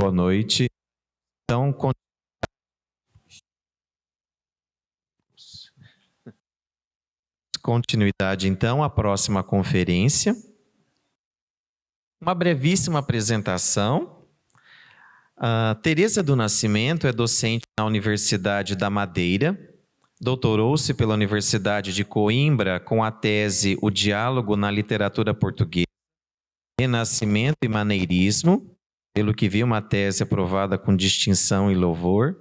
boa noite. Então, continuidade, então, à próxima conferência. Uma brevíssima apresentação. Tereza do Nascimento é docente na Universidade da Madeira, doutorou-se pela Universidade de Coimbra com a tese O Diálogo na Literatura Portuguesa, Renascimento e Maneirismo, pelo que vi, uma tese aprovada com distinção e louvor.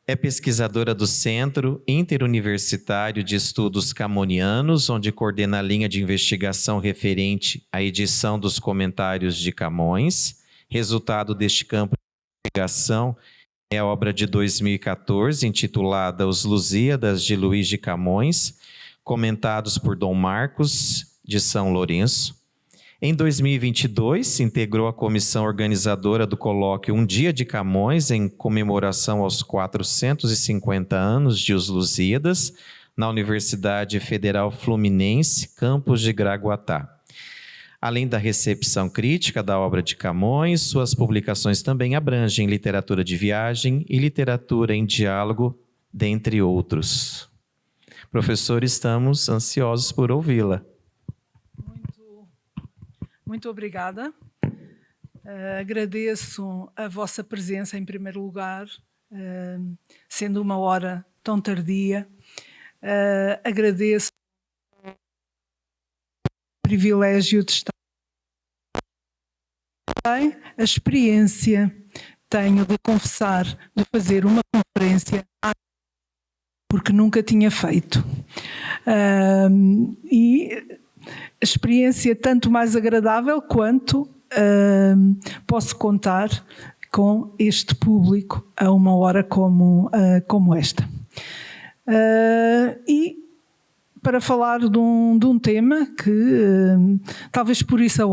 É pesquisadora do Centro Interuniversitário de Estudos Camonianos, onde coordena a linha de investigação referente à edição dos comentários de Camões. Resultado deste campo de investigação é a obra de 2014, intitulada Os Lusíadas, de Luís de Camões, comentados por Dom Marcos de São Lourenço. Em 2022, se integrou a comissão organizadora do colóquio Um Dia de Camões, em comemoração aos 450 anos de Os Lusíadas, na Universidade Federal Fluminense, campus de Gragoatá. Além da recepção crítica da obra de Camões, suas publicações também abrangem literatura de viagem e literatura em diálogo, dentre outros. Professor, estamos ansiosos por ouvi-la. Muito obrigada. Agradeço a vossa presença em primeiro lugar, sendo uma hora tão tardia. Agradeço o privilégio de estar. Também a experiência, tenho de confessar, de fazer uma conferência porque nunca tinha feito. E a experiência tanto mais agradável quanto posso contar com este público a uma hora como esta. E para falar de um tema que talvez por isso a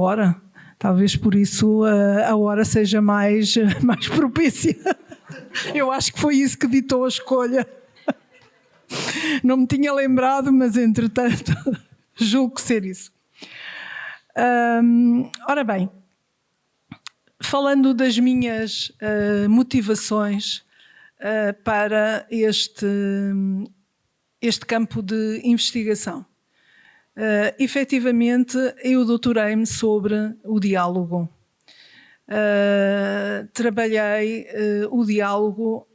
hora seja mais propícia. Eu acho que foi isso que ditou a escolha. Não me tinha lembrado, mas entretanto julgo ser isso. Ora bem, falando das minhas motivações para este campo de investigação. Efetivamente, eu doutorei-me sobre o diálogo. Trabalhei o diálogo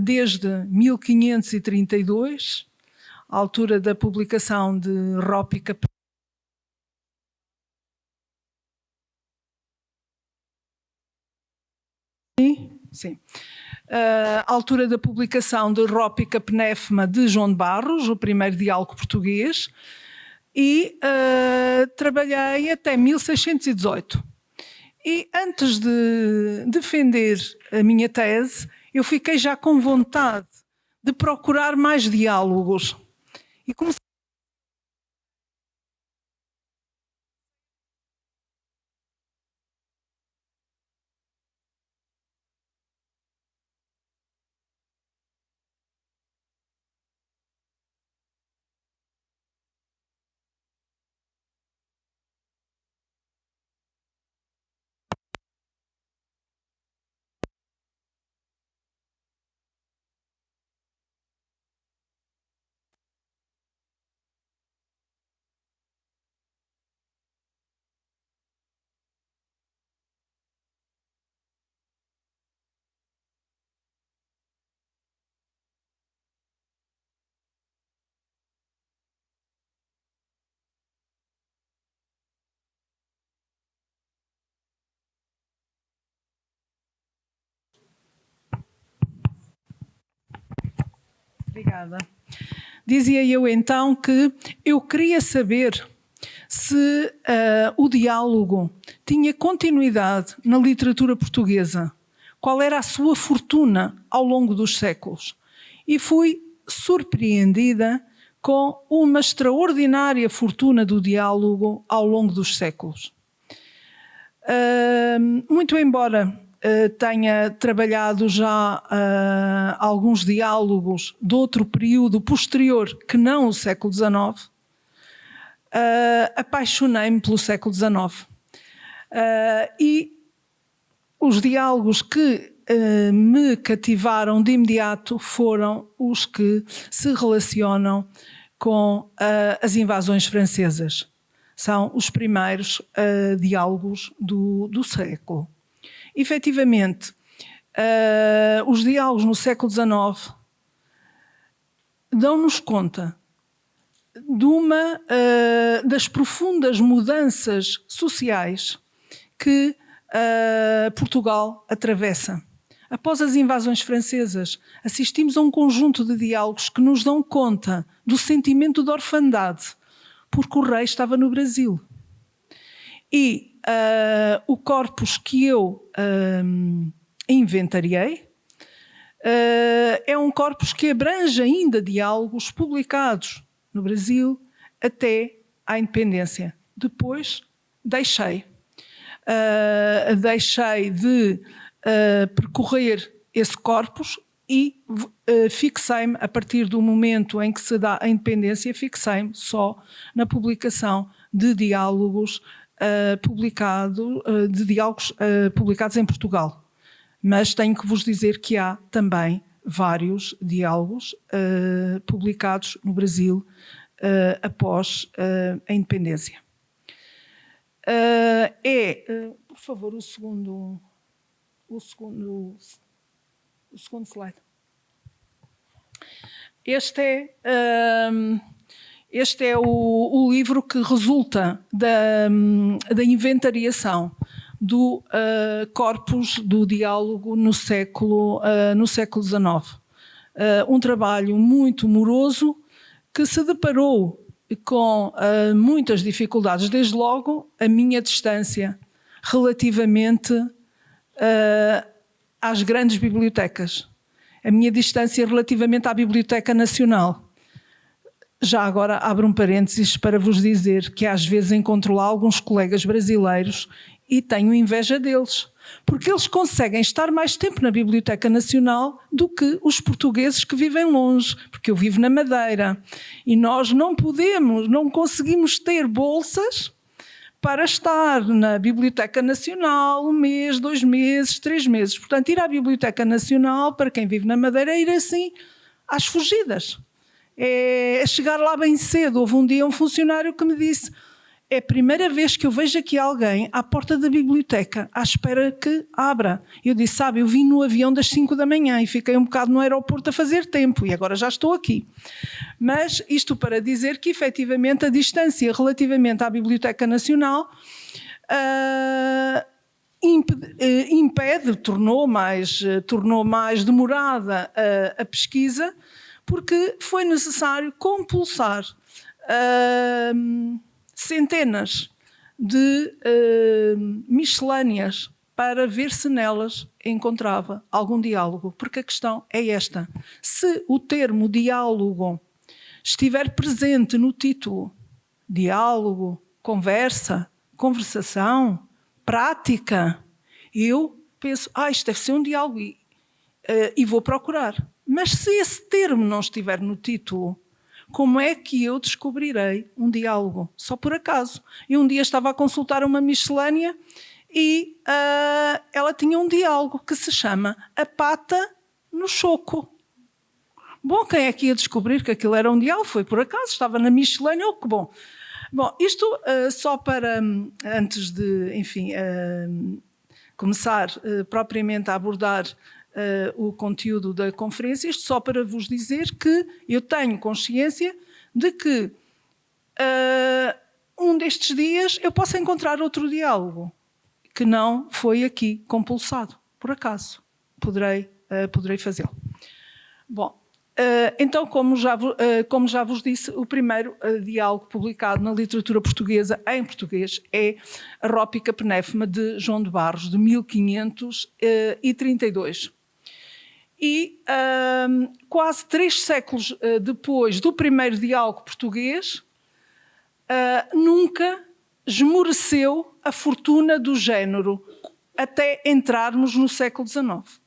desde 1532, à altura da publicação de Rópica. Sim. À altura da publicação de Rópica Pnéfma de João de Barros, o primeiro diálogo português, e trabalhei até 1618. E antes de defender a minha tese, eu fiquei já com vontade de procurar mais diálogos. E comecei Obrigada. Dizia eu então que eu queria saber se o diálogo tinha continuidade na literatura portuguesa, qual era a sua fortuna ao longo dos séculos. E fui surpreendida com uma extraordinária fortuna do diálogo ao longo dos séculos. Muito embora tenha trabalhado já alguns diálogos de outro período posterior que não o século XIX, apaixonei-me pelo século XIX. E os diálogos que me cativaram de imediato foram os que se relacionam com as invasões francesas. São os primeiros diálogos do século. Efetivamente, os diálogos no século XIX dão-nos conta das profundas mudanças sociais que Portugal atravessa. Após as invasões francesas, assistimos a um conjunto de diálogos que nos dão conta do sentimento de orfandade, porque o rei estava no Brasil. E o corpus que eu inventariei é um corpus que abrange ainda diálogos publicados no Brasil até à independência. Depois deixei de percorrer esse corpus e fixei-me, a partir do momento em que se dá a independência, fixei-me só na publicação de diálogos publicados em Portugal. Mas tenho que vos dizer que há também vários diálogos publicados no Brasil após a independência. Por favor, o segundo slide. Este é o livro que resulta da inventariação do corpus do diálogo no século XIX. Um trabalho muito moroso que se deparou com muitas dificuldades, desde logo a minha distância relativamente às grandes bibliotecas, a minha distância relativamente à Biblioteca Nacional. Já agora abro um parênteses para vos dizer que às vezes encontro lá alguns colegas brasileiros e tenho inveja deles, porque eles conseguem estar mais tempo na Biblioteca Nacional do que os portugueses que vivem longe, porque eu vivo na Madeira e nós não conseguimos ter bolsas para estar na Biblioteca Nacional 1 mês, 2 meses, 3 meses. Portanto, ir à Biblioteca Nacional, para quem vive na Madeira, é ir assim às fugidas. É chegar lá bem cedo. Houve um dia um funcionário que me disse: é a primeira vez que eu vejo aqui alguém à porta da biblioteca, à espera que abra. Eu disse: sabe, eu vim no avião das 5 da manhã e fiquei um bocado no aeroporto a fazer tempo e agora já estou aqui. Mas isto para dizer que, efetivamente, a distância relativamente à Biblioteca Nacional tornou mais demorada a pesquisa, porque foi necessário compulsar centenas de miscelâneas para ver se nelas encontrava algum diálogo, porque a questão é esta: se o termo diálogo estiver presente no título, diálogo, conversa, conversação, prática, eu penso, isto deve ser um diálogo e vou procurar. Mas se esse termo não estiver no título, como é que eu descobrirei um diálogo? Só por acaso. Eu um dia estava a consultar uma miscelânea e ela tinha um diálogo que se chama A Pata no Choco. Bom, quem é que ia descobrir que aquilo era um diálogo? Foi por acaso, estava na miscelânea, que bom. Bom, isto só para, antes de, enfim, começar propriamente a abordar o conteúdo da conferência, isto só para vos dizer que eu tenho consciência de que um destes dias eu posso encontrar outro diálogo que não foi aqui compulsado, por acaso. Poderei fazê-lo. Bom, então, como já vos disse, o primeiro diálogo publicado na literatura portuguesa em português é a Rópica Penéfima de João de Barros, de 1532. E quase 3 séculos depois do primeiro diálogo português, nunca esmoreceu a fortuna do género, até entrarmos no século XIX,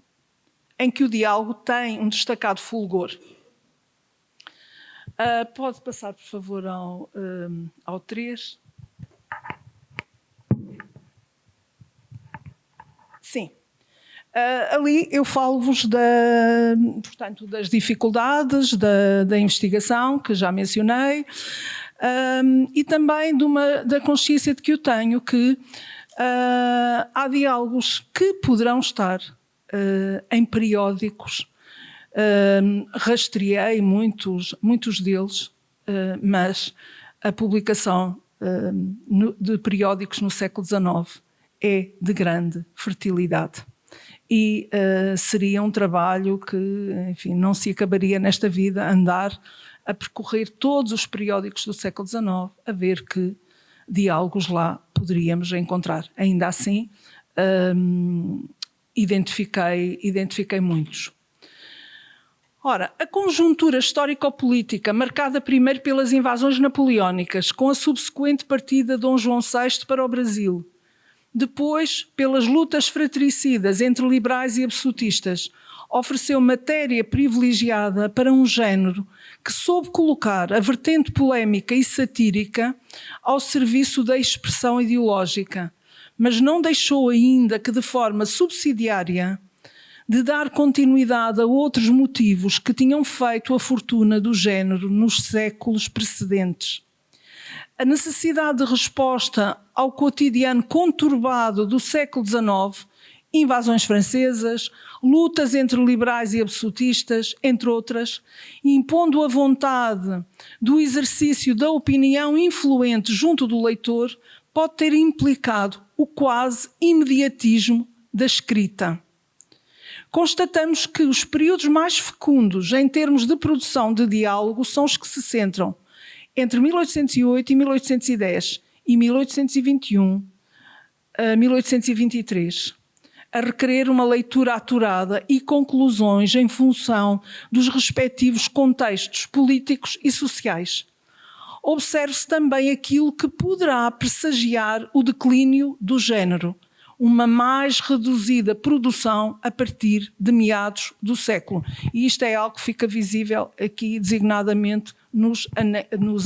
em que o diálogo tem um destacado fulgor. Pode passar, por favor, ao 3. Sim. Ali eu falo-vos portanto, das dificuldades da investigação, que já mencionei, e também da consciência de que eu tenho que há diálogos que poderão estar em periódicos. Rastreei muitos deles, mas a publicação de periódicos no século XIX é de grande fertilidade. E seria um trabalho que, enfim, não se acabaria nesta vida andar a percorrer todos os periódicos do século XIX, a ver que diálogos lá poderíamos encontrar. Ainda assim, identifiquei muitos. Ora, a conjuntura histórico-política, marcada primeiro pelas invasões napoleónicas, com a subsequente partida de Dom João VI para o Brasil, depois pelas lutas fratricidas entre liberais e absolutistas, ofereceu matéria privilegiada para um género que soube colocar a vertente polémica e satírica ao serviço da expressão ideológica, mas não deixou ainda que, de forma subsidiária, de dar continuidade a outros motivos que tinham feito a fortuna do género nos séculos precedentes. A necessidade de resposta ao cotidiano conturbado do século XIX, invasões francesas, lutas entre liberais e absolutistas, entre outras, impondo a vontade do exercício da opinião influente junto do leitor, pode ter implicado o quase imediatismo da escrita. Constatamos que os períodos mais fecundos em termos de produção de diálogo são os que se centram entre 1808 e 1810 e 1821 a 1823, a requerer uma leitura aturada e conclusões em função dos respectivos contextos políticos e sociais. Observe-se também aquilo que poderá pressagiar o declínio do género, uma mais reduzida produção a partir de meados do século. E isto é algo que fica visível aqui designadamente nos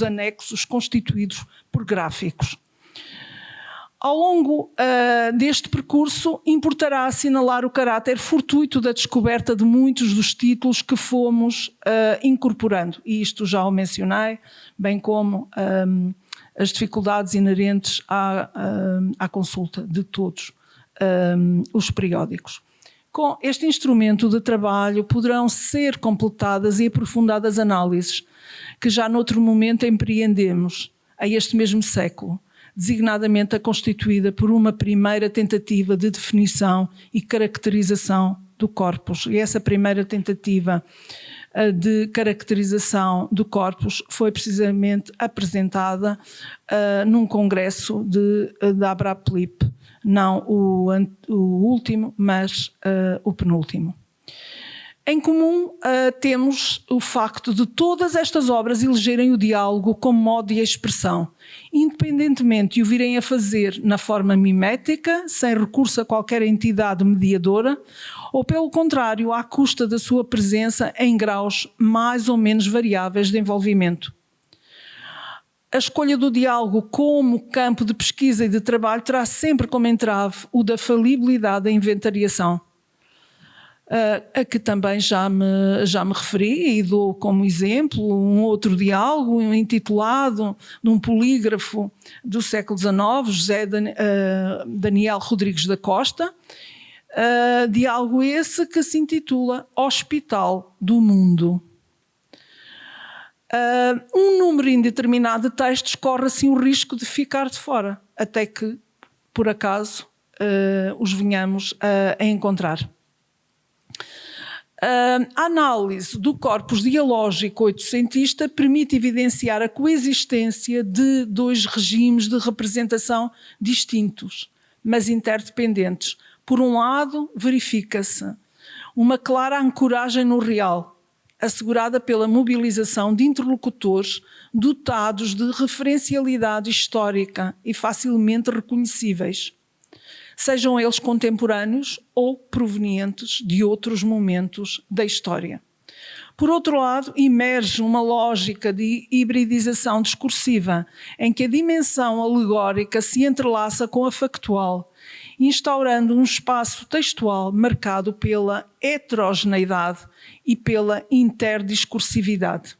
anexos constituídos por gráficos. Ao longo deste percurso, importará assinalar o caráter fortuito da descoberta de muitos dos títulos que fomos incorporando. E isto já o mencionei, bem como as dificuldades inerentes à consulta de todos os periódicos. Com este instrumento de trabalho poderão ser completadas e aprofundadas análises que já noutro momento empreendemos a este mesmo século, designadamente a constituída por uma primeira tentativa de definição e caracterização do corpus. E essa primeira tentativa de caracterização do corpus foi precisamente apresentada num congresso de Abrapelip, não o último, mas o penúltimo. Em comum, temos o facto de todas estas obras elegerem o diálogo como modo de expressão, independentemente de o virem a fazer na forma mimética, sem recurso a qualquer entidade mediadora, ou pelo contrário, à custa da sua presença em graus mais ou menos variáveis de envolvimento. A escolha do diálogo como campo de pesquisa e de trabalho terá sempre como entrave o da falibilidade da inventariação, a que também já me referi e dou como exemplo um outro diálogo intitulado de um polígrafo do século XIX, José Daniel Rodrigues da Costa, diálogo esse que se intitula Hospital do Mundo. Um número indeterminado de textos corre assim o risco de ficar de fora, até que, por acaso, os venhamos a encontrar. A análise do corpus dialógico oitocentista permite evidenciar a coexistência de dois regimes de representação distintos, mas interdependentes. Por um lado, verifica-se uma clara ancoragem no real, assegurada pela mobilização de interlocutores dotados de referencialidade histórica e facilmente reconhecíveis, sejam eles contemporâneos ou provenientes de outros momentos da história. Por outro lado, emerge uma lógica de hibridização discursiva, em que a dimensão alegórica se entrelaça com a factual, instaurando um espaço textual marcado pela heterogeneidade e pela interdiscursividade.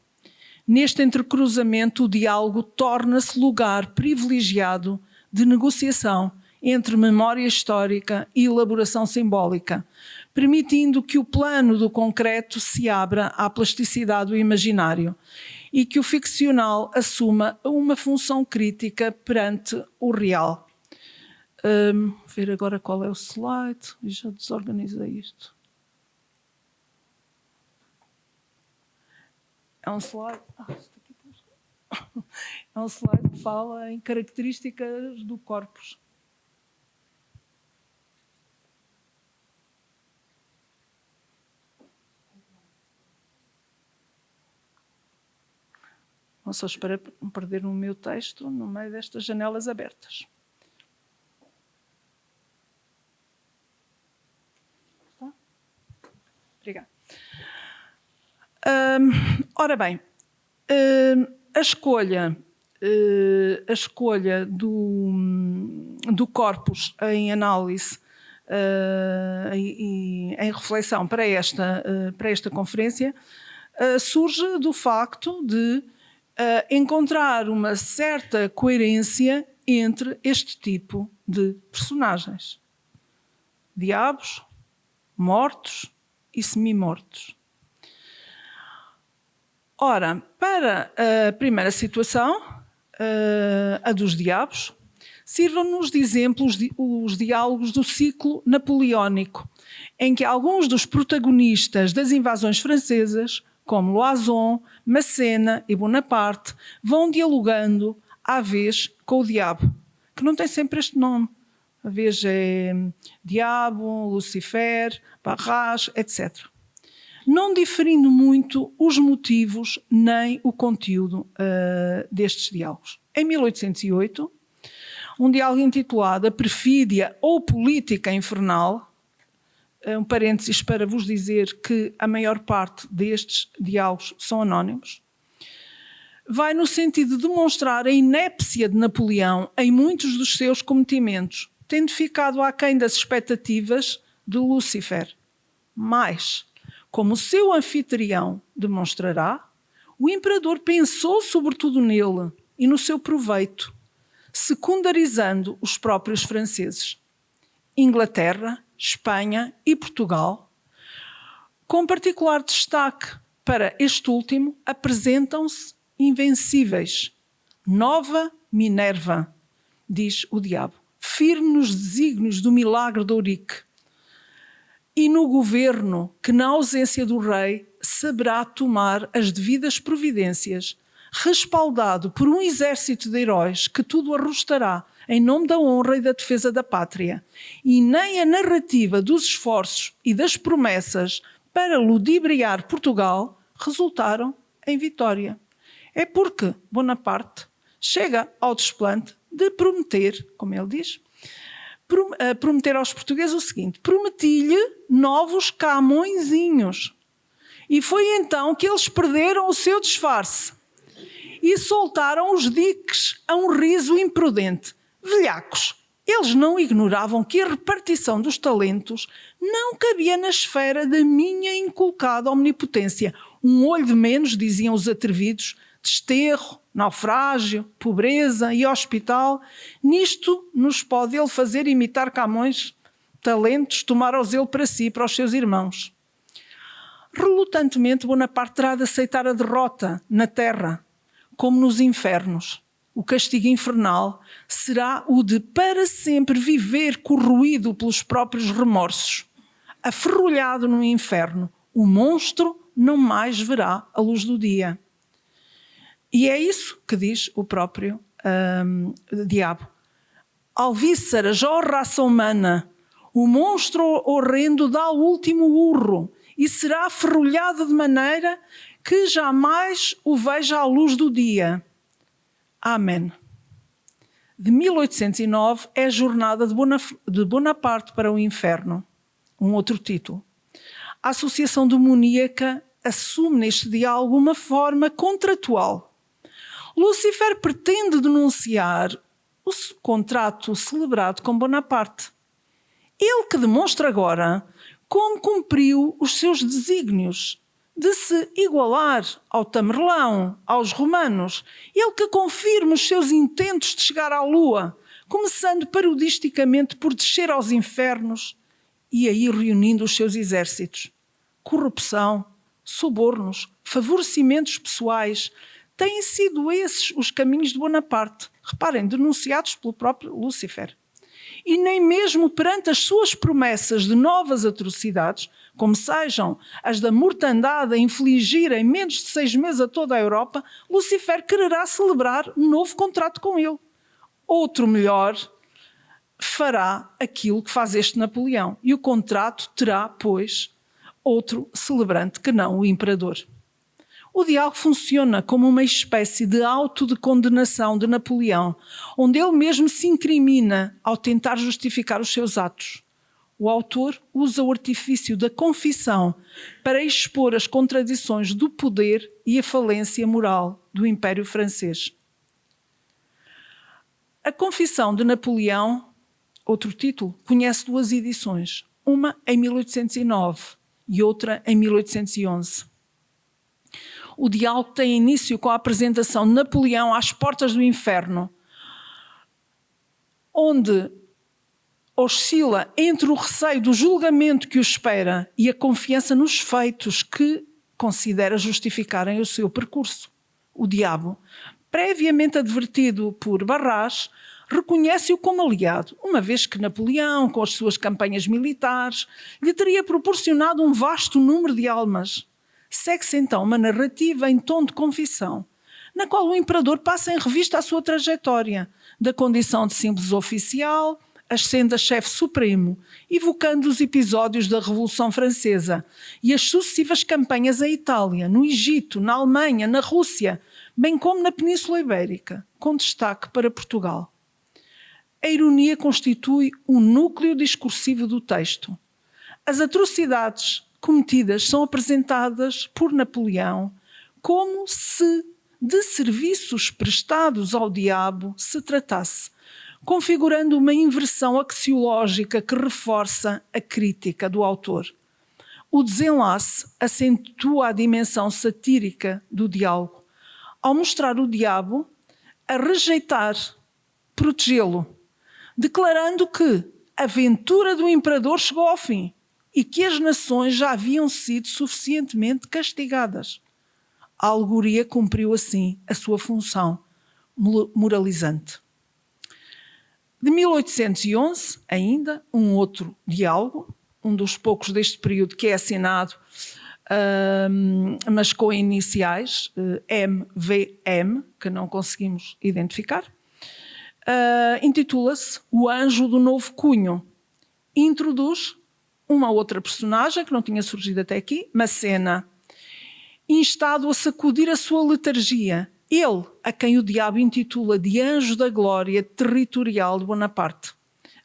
Neste entrecruzamento, o diálogo torna-se lugar privilegiado de negociação entre memória histórica e elaboração simbólica, permitindo que o plano do concreto se abra à plasticidade do imaginário e que o ficcional assuma uma função crítica perante o real. Ver agora qual é o slide. Já desorganizei isto. É um slide. É um slide que fala em características do corpus. Não só espero não perder o meu texto no meio destas janelas abertas. Está? Obrigada. Ora bem, a escolha do corpus em análise e em reflexão para esta conferência surge do facto de encontrar uma certa coerência entre este tipo de personagens. Diabos, mortos e semi-mortos. Ora, para a primeira situação, a dos diabos, sirvam-nos de exemplos os diálogos do ciclo napoleónico, em que alguns dos protagonistas das invasões francesas, como Loison, Massena e Bonaparte, vão dialogando à vez com o diabo, que não tem sempre este nome. À vez é Diabo, Lucifer, Barras, etc. Não diferindo muito os motivos nem o conteúdo destes diálogos. Em 1808, um diálogo intitulado A Perfídia ou Política Infernal, um parênteses para vos dizer que a maior parte destes diálogos são anónimos, vai no sentido de demonstrar a inépcia de Napoleão em muitos dos seus cometimentos, tendo ficado aquém das expectativas de Lúcifer. Mas, como o seu anfitrião demonstrará, o imperador pensou sobretudo nele e no seu proveito, secundarizando os próprios franceses. Inglaterra, Espanha e Portugal, com particular destaque para este último, apresentam-se invencíveis. Nova Minerva, diz o diabo, firme nos desígnios do milagre de Ourique, e no governo que, na ausência do rei, saberá tomar as devidas providências, respaldado por um exército de heróis que tudo arrostará em nome da honra e da defesa da pátria, e nem a narrativa dos esforços e das promessas para ludibriar Portugal resultaram em vitória. É porque Bonaparte chega ao desplante de prometer, como ele diz, prometer aos portugueses o seguinte: prometi-lhe novos Camõezinhos. E foi então que eles perderam o seu disfarce e soltaram os diques a um riso imprudente. Velhacos, eles não ignoravam que a repartição dos talentos não cabia na esfera da minha inculcada omnipotência. Um olho de menos, diziam os atrevidos, desterro, naufrágio, pobreza e hospital. Nisto nos pode ele fazer imitar Camões, talentos, tomar-os ele para si e para os seus irmãos. Relutantemente, Bonaparte terá de aceitar a derrota na terra, como nos infernos. O castigo infernal será o de para sempre viver corroído pelos próprios remorsos. Aferrolhado no inferno, o monstro não mais verá a luz do dia. E é isso que diz o próprio diabo. Alvíceras, ó raça humana, o monstro horrendo dá o último urro e será aferrolhado de maneira que jamais o veja à luz do dia. Amém. De 1809 é a jornada de Bonaparte para o inferno. Um outro título. A associação demoníaca assume neste diálogo uma forma contratual. Lúcifer pretende denunciar o contrato celebrado com Bonaparte. Ele que demonstra agora como cumpriu os seus desígnios de se igualar ao Tamerlão, aos romanos. Ele que confirma os seus intentos de chegar à Lua, começando parodisticamente por descer aos infernos e aí reunindo os seus exércitos. Corrupção, subornos, favorecimentos pessoais, têm sido esses os caminhos de Bonaparte. Reparem, denunciados pelo próprio Lúcifer. E nem mesmo perante as suas promessas de novas atrocidades, como sejam as da mortandade a infligir em menos de 6 meses a toda a Europa, Lúcifer quererá celebrar um novo contrato com ele. Outro melhor fará aquilo que faz este Napoleão. E o contrato terá, pois, outro celebrante que não o imperador. O diálogo funciona como uma espécie de autodecondenação de Napoleão, onde ele mesmo se incrimina ao tentar justificar os seus atos. O autor usa o artifício da confissão para expor as contradições do poder e a falência moral do Império Francês. A Confissão de Napoleão, outro título, conhece 2 edições, uma em 1809 e outra em 1811. O diálogo tem início com a apresentação de Napoleão às portas do inferno, onde oscila entre o receio do julgamento que o espera e a confiança nos feitos que considera justificarem o seu percurso. O diabo, previamente advertido por Barras, reconhece-o como aliado, uma vez que Napoleão, com as suas campanhas militares, lhe teria proporcionado um vasto número de almas. Segue-se então uma narrativa em tom de confissão, na qual o imperador passa em revista a sua trajetória, da condição de simples oficial, ascende a chefe supremo, evocando os episódios da Revolução Francesa e as sucessivas campanhas em Itália, no Egito, na Alemanha, na Rússia, bem como na Península Ibérica, com destaque para Portugal. A ironia constitui o núcleo discursivo do texto. As atrocidades cometidas são apresentadas por Napoleão como se de serviços prestados ao diabo se tratasse, configurando uma inversão axiológica que reforça a crítica do autor. O desenlace acentua a dimensão satírica do diálogo, ao mostrar o diabo a rejeitar, protegê-lo, declarando que a aventura do imperador chegou ao fim e que as nações já haviam sido suficientemente castigadas. A alegoria cumpriu assim a sua função moralizante. De 1811, ainda, um outro diálogo, um dos poucos deste período que é assinado, mas com iniciais, MVM, que não conseguimos identificar, intitula-se O Anjo do Novo Cunho. Introduz uma outra personagem que não tinha surgido até aqui, Macena, instado a sacudir a sua letargia. Ele, a quem o diabo intitula de Anjo da Glória Territorial de Bonaparte.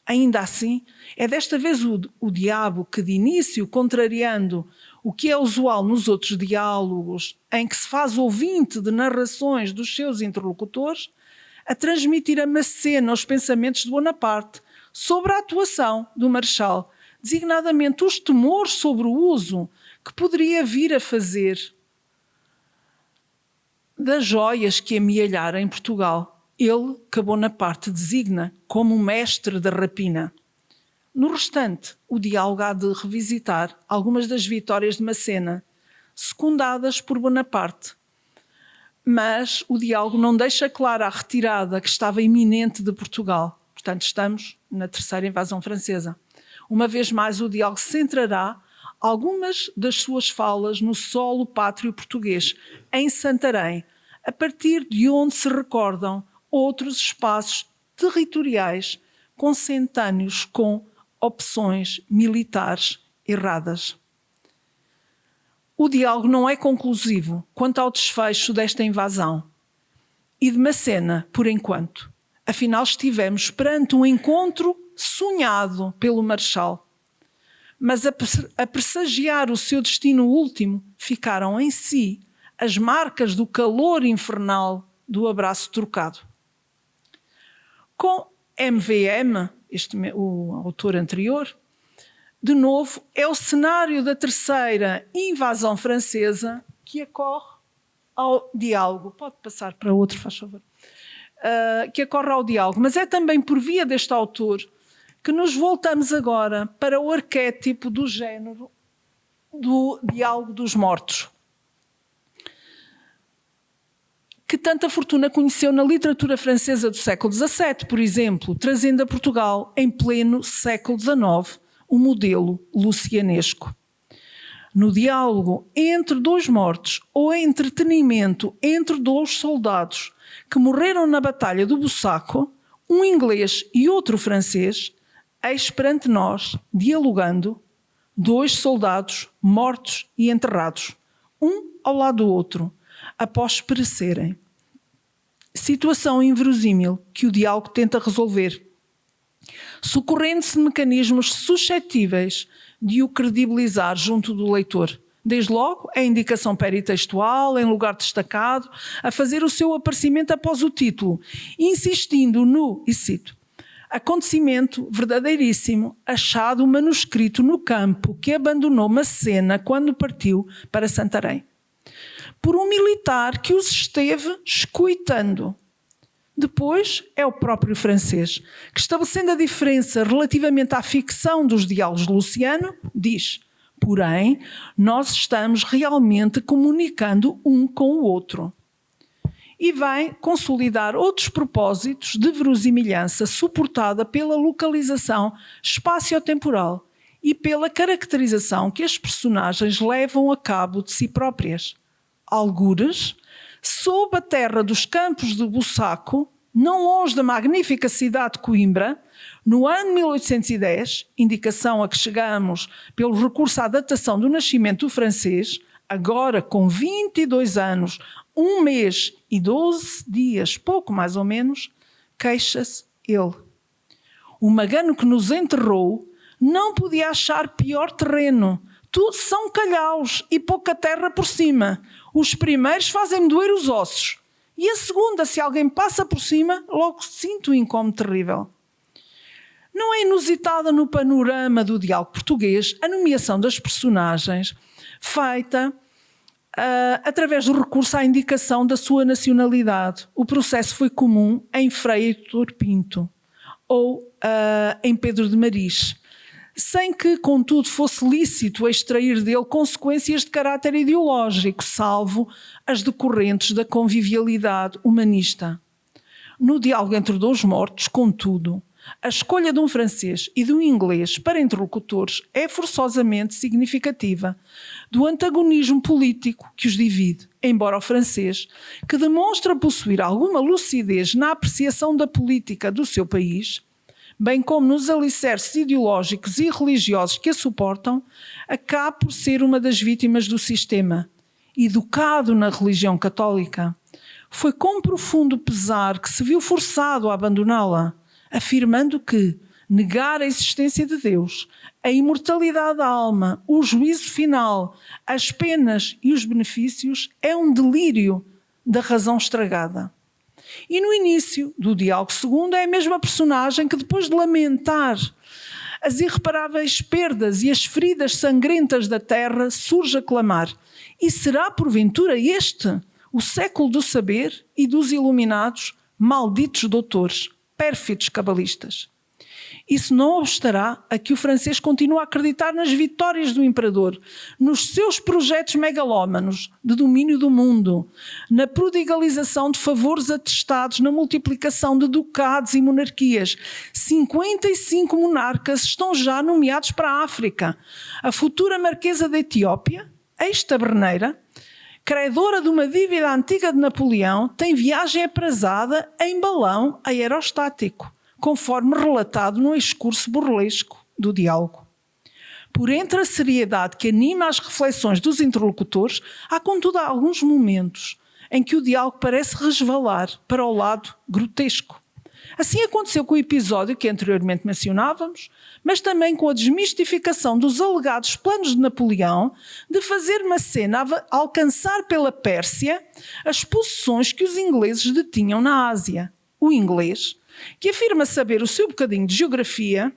Ainda assim, é desta vez o diabo que, de início, contrariando o que é usual nos outros diálogos, em que se faz ouvinte de narrações dos seus interlocutores, a transmitir a Macena os pensamentos de Bonaparte sobre a atuação do Marechal, designadamente os temores sobre o uso que poderia vir a fazer das joias que amealhara em Portugal, ele que Bonaparte designa como o mestre da rapina. No restante, o diálogo há de revisitar algumas das vitórias de Macena, secundadas por Bonaparte, mas o diálogo não deixa clara a retirada que estava iminente de Portugal. Portanto, estamos na terceira invasão francesa. Uma vez mais, o diálogo centrará algumas das suas falas no solo pátrio português, em Santarém, a partir de onde se recordam outros espaços territoriais consentâneos com opções militares erradas. O diálogo não é conclusivo quanto ao desfecho desta invasão e de Macena, por enquanto. Afinal, estivemos perante um encontro sonhado pelo Marechal. Mas a pressagiar o seu destino último, ficaram em si as marcas do calor infernal do abraço trocado. Com MVM, o autor anterior, de novo, é o cenário da terceira invasão francesa que ocorre ao diálogo. Pode passar para outro, faz favor. Que ocorre ao diálogo. Mas é também por via deste autor que nos voltamos agora para o arquétipo do género do diálogo dos mortos, que tanta fortuna conheceu na literatura francesa do século XVII, por exemplo, trazendo a Portugal, em pleno século XIX, o modelo lucianesco. No diálogo entre dois mortos ou entretenimento entre dois soldados que morreram na Batalha do Bussaco, um inglês e outro francês, eis perante nós, dialogando, dois soldados mortos e enterrados, um ao lado do outro, após perecerem. Situação inverosímil que o diálogo tenta resolver, socorrendo-se de mecanismos suscetíveis de o credibilizar junto do leitor. Desde logo, a indicação peritextual, em lugar destacado, a fazer o seu aparecimento após o título, insistindo no, e cito, acontecimento verdadeiríssimo, achado o manuscrito no campo que abandonou Macena quando partiu para Santarém, por um militar que os esteve escuitando. Depois é o próprio francês, que, estabelecendo a diferença relativamente à ficção dos diálogos de Luciano, diz: porém, nós estamos realmente comunicando um com o outro. E vai consolidar outros propósitos de verosimilhança suportada pela localização espaciotemporal e pela caracterização que as personagens levam a cabo de si próprias. Algures, sob a terra dos campos de Bussaco, não longe da magnífica cidade de Coimbra, no ano 1810, indicação a que chegamos pelo recurso à datação do nascimento do francês, agora com 22 anos, 1 mês e 12 dias, pouco mais ou menos, queixa-se ele. O magano que nos enterrou não podia achar pior terreno. Tudo são calhaus e pouca terra por cima. Os primeiros fazem-me doer os ossos. E a segunda, se alguém passa por cima, logo sinto um incómodo terrível. Não é inusitada no panorama do diálogo português a nomeação das personagens feita através do recurso à indicação da sua nacionalidade. O processo foi comum em Frei Heitor Pinto ou em Pedro de Maris, sem que, contudo, fosse lícito extrair dele consequências de caráter ideológico, salvo as decorrentes da convivialidade humanista. No diálogo entre dois mortos, contudo, a escolha de um francês e de um inglês para interlocutores é forçosamente significativa do antagonismo político que os divide, embora o francês, que demonstra possuir alguma lucidez na apreciação da política do seu país, bem como nos alicerces ideológicos e religiosos que a suportam, acaba por ser uma das vítimas do sistema. Educado na religião católica, foi com profundo pesar que se viu forçado a abandoná-la, afirmando que negar a existência de Deus, a imortalidade da alma, o juízo final, as penas e os benefícios é um delírio da razão estragada. E no início do diálogo segundo é a mesma personagem que, depois de lamentar as irreparáveis perdas e as feridas sangrentas da terra, surge a clamar: e será porventura este o século do saber e dos iluminados, malditos doutores, pérfidos cabalistas? Isso não obstará a que o francês continue a acreditar nas vitórias do imperador, nos seus projetos megalómanos de domínio do mundo, na prodigalização de favores atestados, na multiplicação de ducados e monarquias. 55 monarcas estão já nomeados para a África. A futura marquesa da Etiópia, ex-taberneira, credora de uma dívida antiga de Napoleão, tem viagem aprazada em balão aerostático, conforme relatado no excurso burlesco do diálogo. Por entre a seriedade que anima as reflexões dos interlocutores, há contudo alguns momentos em que o diálogo parece resvalar para o lado grotesco. Assim aconteceu com o episódio que anteriormente mencionávamos, mas também com a desmistificação dos alegados planos de Napoleão de fazer Macena alcançar pela Pérsia as possessões que os ingleses detinham na Ásia. O inglês, que afirma saber o seu bocadinho de geografia,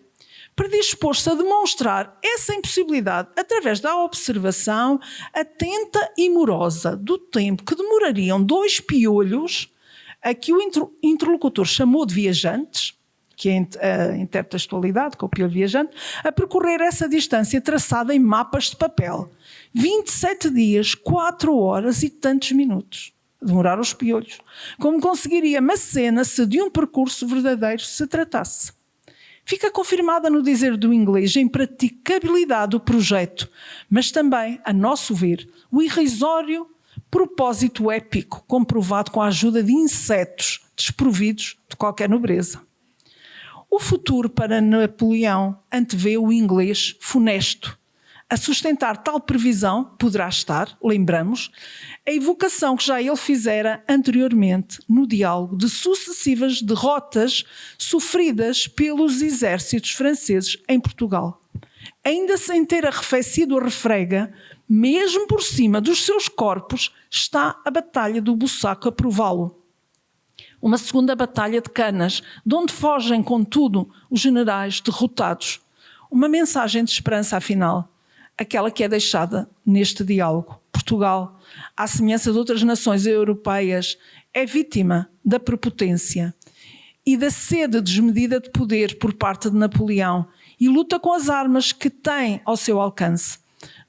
predisposto a demonstrar essa impossibilidade através da observação atenta e morosa do tempo que demorariam 2 piolhos, a que o interlocutor chamou de viajantes, que é a intertextualidade, com o piolho viajante, a percorrer essa distância traçada em mapas de papel. 27 dias, 4 horas e tantos minutos. Demoraram os piolhos. Como conseguiria Macena se de um percurso verdadeiro se tratasse? Fica confirmada no dizer do inglês a impraticabilidade do projeto, mas também, a nosso ver, o irrisório propósito épico comprovado com a ajuda de insetos desprovidos de qualquer nobreza. O futuro para Napoleão antevê o inglês funesto. A sustentar tal previsão poderá estar, lembramos, a evocação que já ele fizera anteriormente no diálogo de sucessivas derrotas sofridas pelos exércitos franceses em Portugal. Ainda sem ter arrefecido a refrega, mesmo por cima dos seus corpos está a Batalha do Bussaco a prová-lo. Uma segunda Batalha de Canas, de onde fogem, contudo, os generais derrotados. Uma mensagem de esperança, afinal, aquela que é deixada neste diálogo. Portugal, à semelhança de outras nações europeias, é vítima da prepotência e da sede desmedida de poder por parte de Napoleão e luta com as armas que tem ao seu alcance.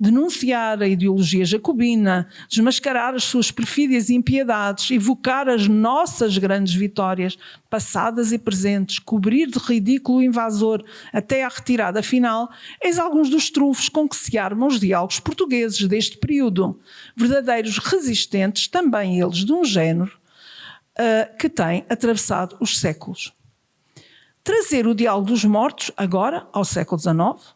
Denunciar a ideologia jacobina, desmascarar as suas perfídias e impiedades, evocar as nossas grandes vitórias, passadas e presentes, cobrir de ridículo o invasor até à retirada final, eis alguns dos trunfos com que se armam os diálogos portugueses deste período, verdadeiros resistentes, também eles de um género que tem atravessado os séculos. Trazer o diálogo dos mortos, agora, ao século XIX,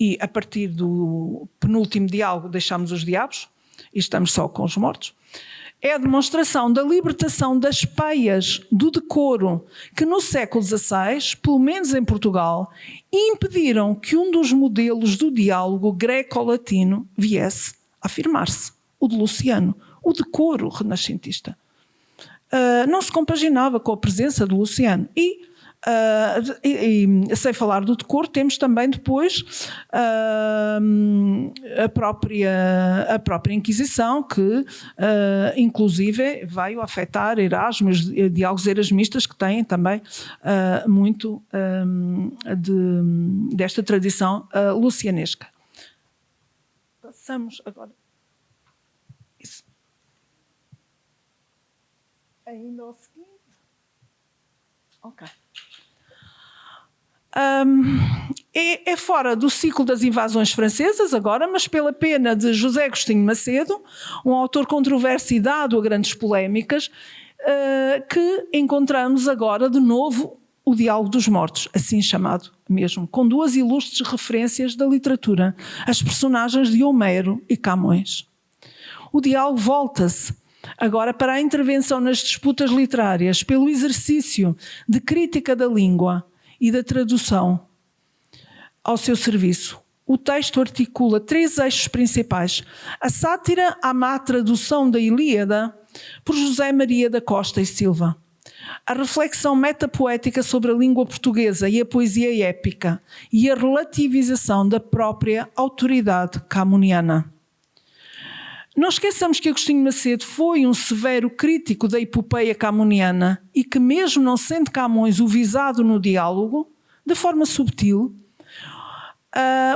e a partir do penúltimo diálogo deixamos os diabos e estamos só com os mortos, é a demonstração da libertação das peias do decoro que no século XVI, pelo menos em Portugal, impediram que um dos modelos do diálogo greco-latino viesse a afirmar-se, o de Luciano, o decoro renascentista. Não se compaginava com a presença de Luciano e sem falar do decoro, temos também depois a própria Inquisição, que inclusive veio afetar Erasmus, diálogos erasmistas que têm também muito desta tradição lucianesca. Passamos agora. Isso. Ainda ao seguinte. Ok. É fora do ciclo das invasões francesas agora, mas pela pena de José Agostinho Macedo, um autor controverso e dado a grandes polémicas, que encontramos agora de novo o Diálogo dos Mortos, assim chamado mesmo, com 2 ilustres referências da literatura, as personagens de Homero e Camões. O diálogo volta-se agora para a intervenção nas disputas literárias, pelo exercício de crítica da língua e da tradução ao seu serviço. O texto articula 3 eixos principais: a sátira à má tradução da Ilíada por José Maria da Costa e Silva, a reflexão metapoética sobre a língua portuguesa e a poesia épica e a relativização da própria autoridade camoniana. Não esqueçamos que Agostinho Macedo foi um severo crítico da epopeia camoniana e que, mesmo não sendo Camões o visado no diálogo, de forma subtil,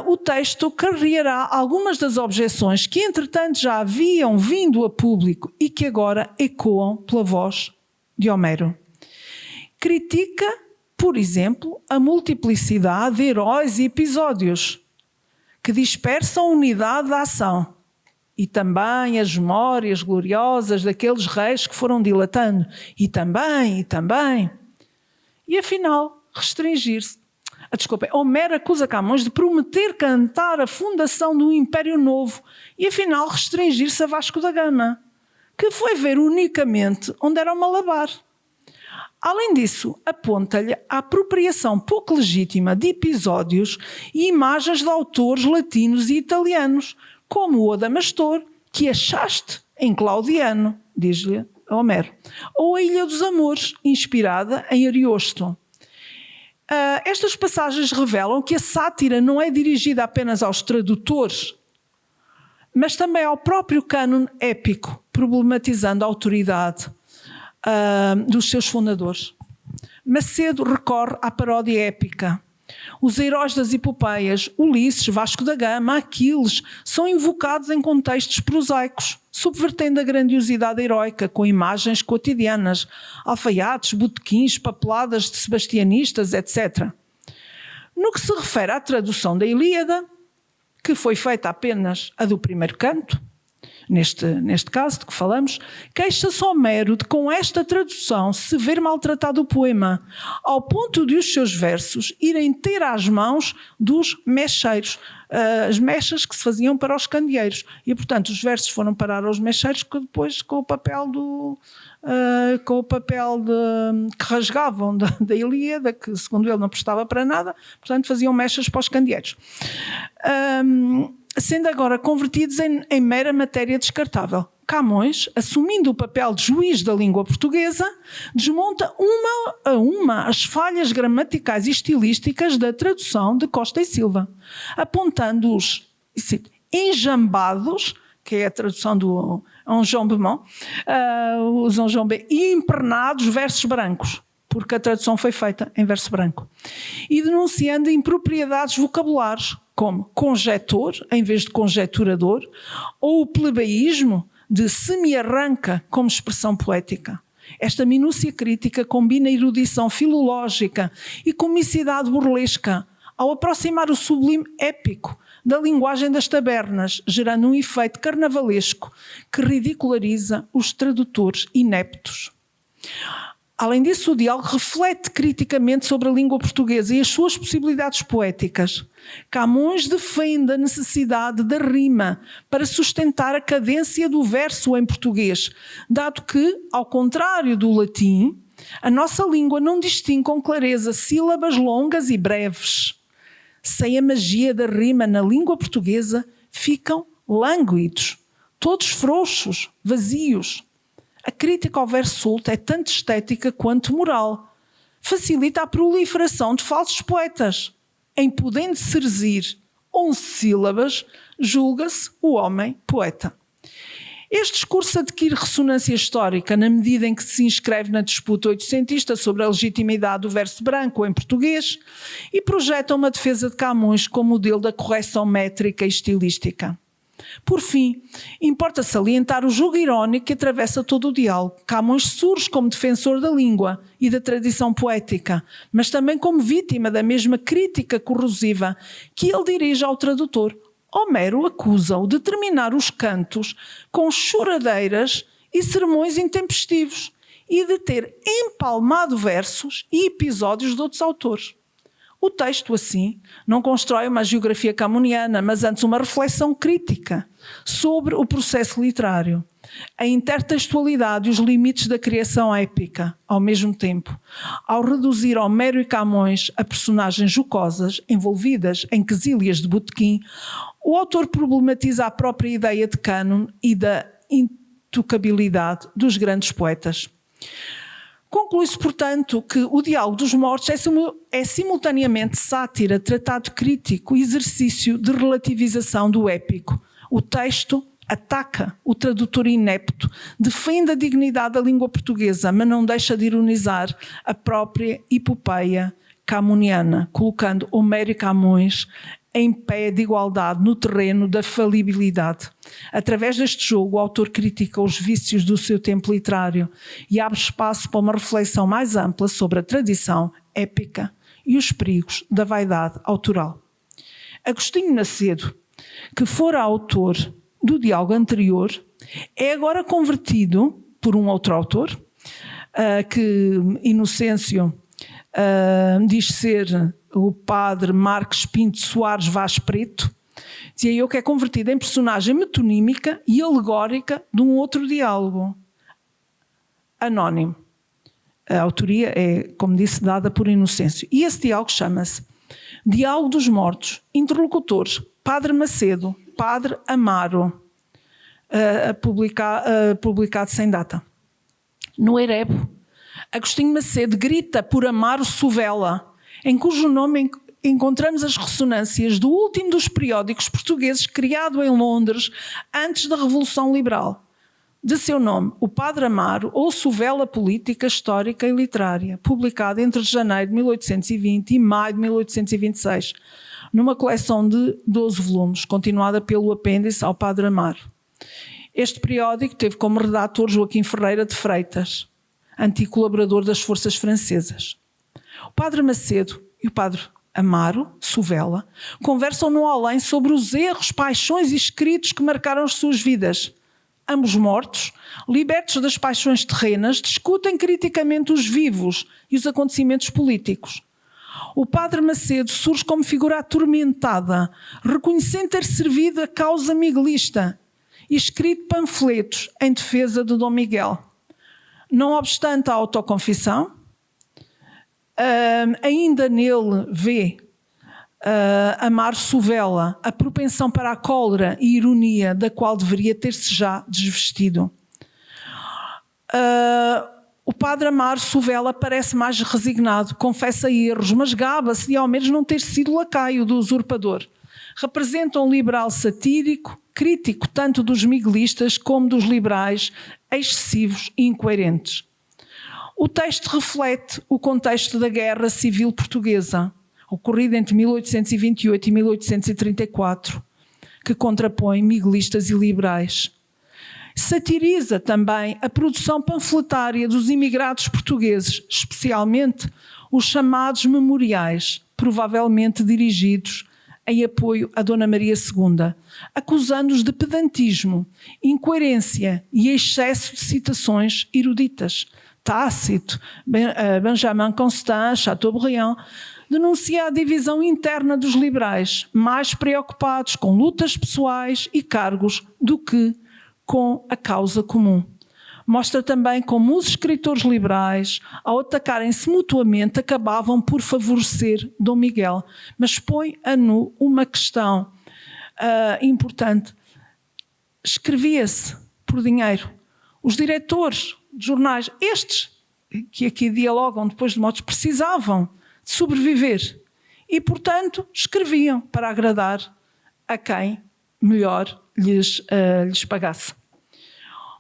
o texto carreará algumas das objeções que, entretanto, já haviam vindo a público e que agora ecoam pela voz de Homero. Critica, por exemplo, a multiplicidade de heróis e episódios que dispersam a unidade da ação, e também as memórias gloriosas daqueles reis que foram dilatando, e também. E afinal, restringir-se. Homero acusa Camões de prometer cantar a fundação do Império Novo e afinal restringir-se a Vasco da Gama, que foi ver unicamente onde era o Malabar. Além disso, aponta-lhe a apropriação pouco legítima de episódios e imagens de autores latinos e italianos, como o Adamastor, que achaste em Claudiano, diz-lhe Homero, ou a Ilha dos Amores, inspirada em Ariosto. Estas passagens revelam que a sátira não é dirigida apenas aos tradutores, mas também ao próprio cânon épico, problematizando a autoridade dos seus fundadores. Macedo recorre à paródia épica. Os heróis das epopeias, Ulisses, Vasco da Gama, Aquiles, são invocados em contextos prosaicos, subvertendo a grandiosidade heroica com imagens cotidianas, alfaiates, botequins, papeladas de sebastianistas, etc. No que se refere à tradução da Ilíada, que foi feita apenas a do primeiro canto, neste caso de que falamos, queixa-se Homero de com esta tradução se ver maltratado o poema, ao ponto de os seus versos irem ter às mãos dos mecheiros, as mechas que se faziam para os candeeiros. E, portanto, os versos foram parar aos mecheiros que depois, com o papel que rasgavam da Ilíada, que segundo ele não prestava para nada, portanto faziam mechas para os candeeiros. Sendo agora convertidos em mera matéria descartável. Camões, assumindo o papel de juiz da língua portuguesa, desmonta uma a uma as falhas gramaticais e estilísticas da tradução de Costa e Silva, apontando-os enjambados, que é a tradução do enjambement, os enjambés, e empernados versos brancos, porque a tradução foi feita em verso branco, e denunciando impropriedades vocabulares, como conjetor, em vez de conjecturador, ou o plebeísmo de semi-arranca como expressão poética. Esta minúcia crítica combina erudição filológica e comicidade burlesca, ao aproximar o sublime épico da linguagem das tabernas, gerando um efeito carnavalesco que ridiculariza os tradutores ineptos. Além disso, o diálogo reflete criticamente sobre a língua portuguesa e as suas possibilidades poéticas. Camões defende a necessidade da rima para sustentar a cadência do verso em português, dado que, ao contrário do latim, a nossa língua não distingue com clareza sílabas longas e breves. Sem a magia da rima na língua portuguesa, ficam lânguidos, todos frouxos, vazios. A crítica ao verso solto é tanto estética quanto moral. Facilita a proliferação de falsos poetas. Em podendo serzir 11 sílabas, julga-se o homem poeta. Este discurso adquire ressonância histórica na medida em que se inscreve na disputa oitocentista sobre a legitimidade do verso branco em português e projeta uma defesa de Camões como modelo da correção métrica e estilística. Por fim, importa salientar o jogo irónico que atravessa todo o diálogo. Camões surge como defensor da língua e da tradição poética, mas também como vítima da mesma crítica corrosiva que ele dirige ao tradutor. Homero acusa-o de terminar os cantos com choradeiras e sermões intempestivos e de ter empalmado versos e episódios de outros autores. O texto, assim, não constrói uma geografia camoniana, mas antes uma reflexão crítica sobre o processo literário, a intertextualidade e os limites da criação épica, ao mesmo tempo. Ao reduzir Homero e Camões a personagens jocosas, envolvidas em quesílias de botequim, o autor problematiza a própria ideia de cânon e da intocabilidade dos grandes poetas. Conclui-se, portanto, que o Diálogo dos Mortos é simultaneamente sátira, tratado crítico e exercício de relativização do épico. O texto ataca o tradutor inepto, defende a dignidade da língua portuguesa, mas não deixa de ironizar a própria epopeia camoniana, colocando Homero e Camões em pé de igualdade no terreno da falibilidade. Através deste jogo, o autor critica os vícios do seu tempo literário e abre espaço para uma reflexão mais ampla sobre a tradição épica e os perigos da vaidade autoral. Agostinho Macedo, que fora autor do diálogo anterior, é agora convertido por um outro autor, que Inocêncio diz ser o padre Marques Pinto Soares Vaz Preto, dizia eu que é convertido em personagem metonímica e alegórica de um outro diálogo anónimo. A autoria é, como disse, dada por Inocêncio. E esse diálogo chama-se Diálogo dos Mortos, interlocutores, Padre Macedo, Padre Amaro, publicado sem data. No Erebo, Agostinho Macedo grita por Amaro Sovela. em cujo nome encontramos as ressonâncias do último dos periódicos portugueses criado em Londres antes da Revolução Liberal. De seu nome, O Padre Amaro, ou Suvela Política, Histórica e Literária, publicado entre janeiro de 1820 e maio de 1826, numa coleção de 12 volumes, continuada pelo apêndice ao Padre Amaro. Este periódico teve como redator Joaquim Ferreira de Freitas, antigo colaborador das forças francesas. O Padre Macedo e o Padre Amaro, Suvela, conversam no além sobre os erros, paixões e escritos que marcaram as suas vidas. Ambos mortos, libertos das paixões terrenas, discutem criticamente os vivos e os acontecimentos políticos. O Padre Macedo surge como figura atormentada, reconhecendo ter servido a causa miguelista e escrito panfletos em defesa de Dom Miguel. Não obstante a autoconfissão, ainda nele vê Amaro Suvela a propensão para a cólera e ironia da qual deveria ter-se já desvestido. O Padre Amaro Suvela parece mais resignado, confessa erros, mas gaba-se de ao menos não ter sido lacaio do usurpador. Representa um liberal satírico, crítico tanto dos miguelistas como dos liberais, excessivos e incoerentes. O texto reflete o contexto da Guerra Civil Portuguesa, ocorrida entre 1828 e 1834, que contrapõe miguelistas e liberais. Satiriza também a produção panfletária dos imigrados portugueses, especialmente os chamados memoriais, provavelmente dirigidos em apoio a Dona Maria II, acusando-os de pedantismo, incoerência e excesso de citações eruditas. Tácito, Benjamin Constant, Chateaubriand, denuncia a divisão interna dos liberais, mais preocupados com lutas pessoais e cargos do que com a causa comum. Mostra também como os escritores liberais, ao atacarem-se mutuamente, acabavam por favorecer Dom Miguel. Mas põe a nu uma questão importante. Escrevia-se por dinheiro. Os diretores de jornais, estes que aqui dialogam depois de modos, precisavam de sobreviver e, portanto, escreviam para agradar a quem melhor lhes pagasse.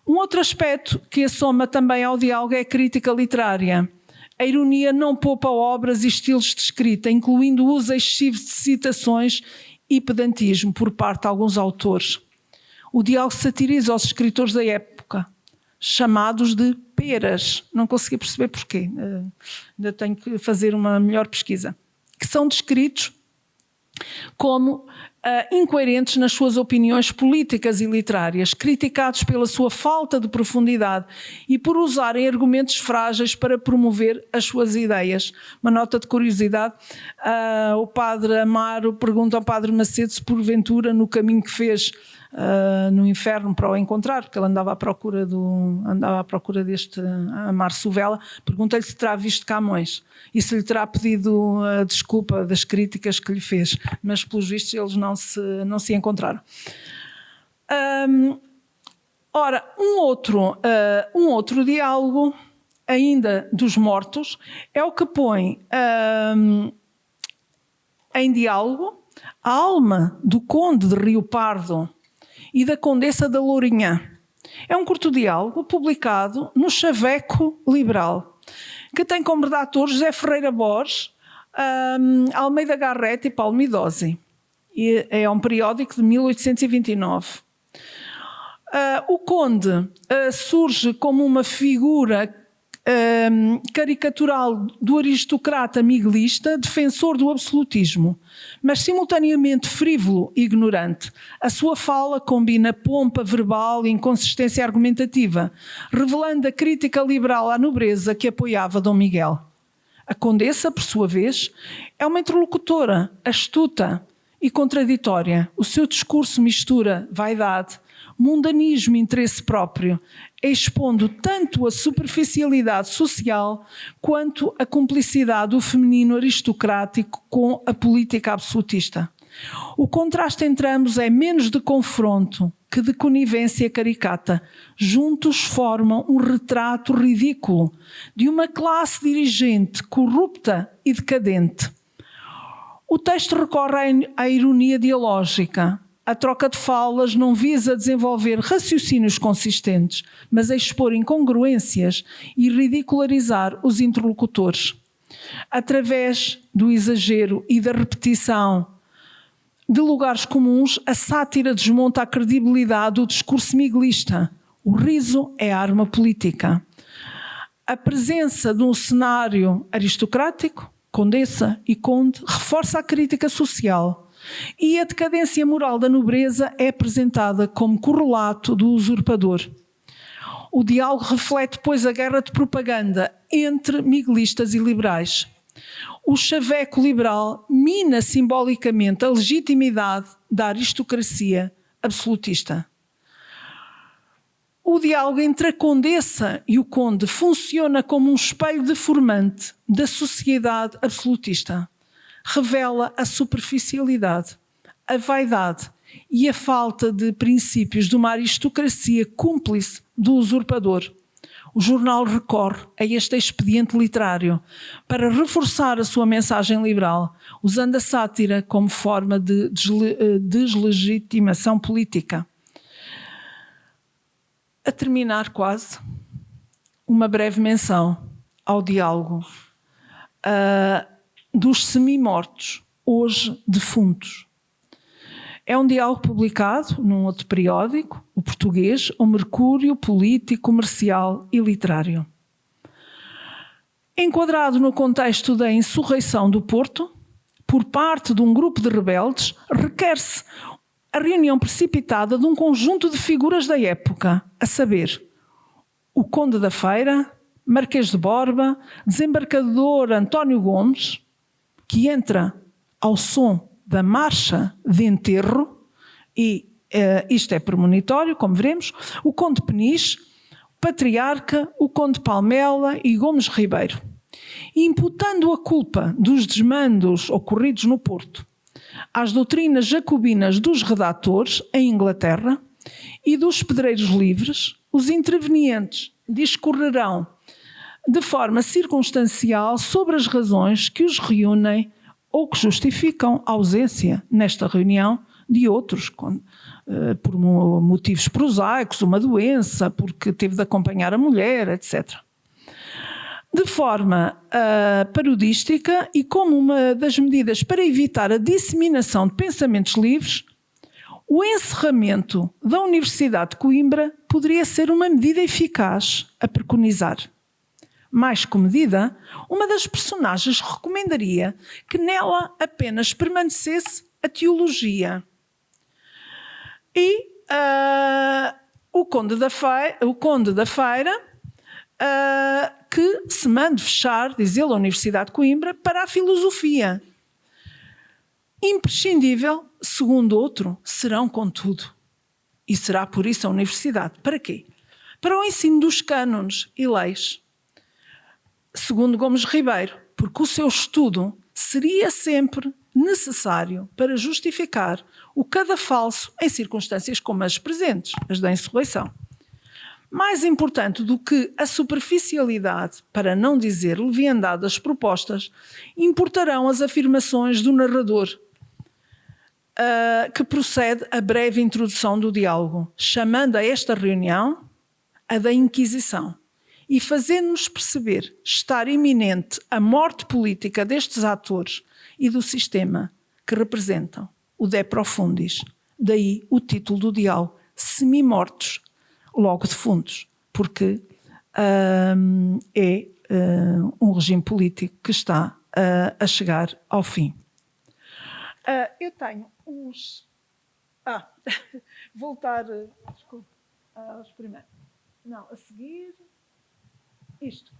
Um outro aspecto que assoma também ao diálogo é a crítica literária. A ironia não poupa obras e estilos de escrita, incluindo o uso excessivo de citações e pedantismo por parte de alguns autores. O diálogo satiriza os escritores da época, chamados de peras. Não consegui perceber porquê. Ainda tenho que fazer uma melhor pesquisa. Que são descritos como incoerentes nas suas opiniões políticas e literárias, criticados pela sua falta de profundidade e por usarem argumentos frágeis para promover as suas ideias. Uma nota de curiosidade, o Padre Amaro pergunta ao Padre Macedo se porventura no caminho que fez no inferno para o encontrar, porque ele andava à procura deste Amaro Suvela, pergunta-lhe se terá visto Camões e se lhe terá pedido desculpa das críticas que lhe fez, mas pelos vistos eles não se encontraram. Ora, um outro diálogo, ainda dos mortos, é o que põe em diálogo a alma do Conde de Rio Pardo e da Condessa da Lourinhã. É um curto diálogo publicado no Chaveco Liberal, que tem como redator José Ferreira Borges, Almeida Garrett e Paulo Midozzi. E é um periódico de 1829. O Conde surge como uma figura caricatural do aristocrata miguelista, defensor do absolutismo, mas simultaneamente frívolo e ignorante. A sua fala combina pompa verbal e inconsistência argumentativa, revelando a crítica liberal à nobreza que apoiava Dom Miguel. A Condessa, por sua vez, é uma interlocutora astuta e contraditória. O seu discurso mistura vaidade, mundanismo e interesse próprio, expondo tanto a superficialidade social quanto a cumplicidade do feminino aristocrático com a política absolutista. O contraste entre ambos é menos de confronto que de conivência caricata. Juntos formam um retrato ridículo de uma classe dirigente corrupta e decadente. O texto recorre à ironia dialógica. A troca de falas não visa desenvolver raciocínios consistentes, mas a expor incongruências e ridicularizar os interlocutores. Através do exagero e da repetição de lugares comuns, a sátira desmonta a credibilidade do discurso miguelista. O riso é arma política. A presença de um cenário aristocrático, condessa e conde, reforça a crítica social. E a decadência moral da nobreza é apresentada como correlato do usurpador. O diálogo reflete, pois, a guerra de propaganda entre miguelistas e liberais. O chaveco liberal mina simbolicamente a legitimidade da aristocracia absolutista. O diálogo entre a condessa e o conde funciona como um espelho deformante da sociedade absolutista. Revela a superficialidade, a vaidade e a falta de princípios de uma aristocracia cúmplice do usurpador. O jornal recorre a este expediente literário para reforçar a sua mensagem liberal, usando a sátira como forma de deslegitimação política. A terminar quase, uma breve menção ao diálogo dos semi-mortos, hoje defuntos. É um diálogo publicado num outro periódico, o Português, o Mercúrio político, comercial e literário. Enquadrado no contexto da insurreição do Porto, por parte de um grupo de rebeldes, requer-se a reunião precipitada de um conjunto de figuras da época, a saber, o Conde da Feira, Marquês de Borba, desembarcador António Gomes, que entra ao som da marcha de enterro, e isto é premonitório, como veremos, o Conde Peniche, o Patriarca, o Conde Palmela e Gomes Ribeiro, imputando a culpa dos desmandos ocorridos no Porto às doutrinas jacobinas dos redatores em Inglaterra e dos pedreiros livres, os intervenientes discorrerão de forma circunstancial sobre as razões que os reúnem ou que justificam a ausência nesta reunião de outros, por motivos prosaicos, uma doença, porque teve de acompanhar a mulher, etc. De forma parodística e como uma das medidas para evitar a disseminação de pensamentos livres, o encerramento da Universidade de Coimbra poderia ser uma medida eficaz a preconizar. Mais comedida, uma das personagens recomendaria que nela apenas permanecesse a teologia. E o Conde da Feira que se mande fechar, diz ele, a Universidade de Coimbra para a filosofia. Imprescindível, segundo outro, serão contudo. E será por isso a Universidade. Para quê? Para o ensino dos cânones e leis. Segundo Gomes Ribeiro, porque o seu estudo seria sempre necessário para justificar o cadafalso em circunstâncias como as presentes, as da insurreição. Mais importante do que a superficialidade, para não dizer leviandade das propostas, importarão as afirmações do narrador, que procede a breve introdução do diálogo, chamando a esta reunião a da Inquisição, e fazendo-nos perceber estar iminente a morte política destes atores e do sistema que representam o de profundis. Daí o título do diálogo, Semi-mortos, logo defuntos, porque é um regime político que está a chegar ao fim. Eu tenho uns... voltar... Desculpe, aos primeiros. Não, a seguir... Isto.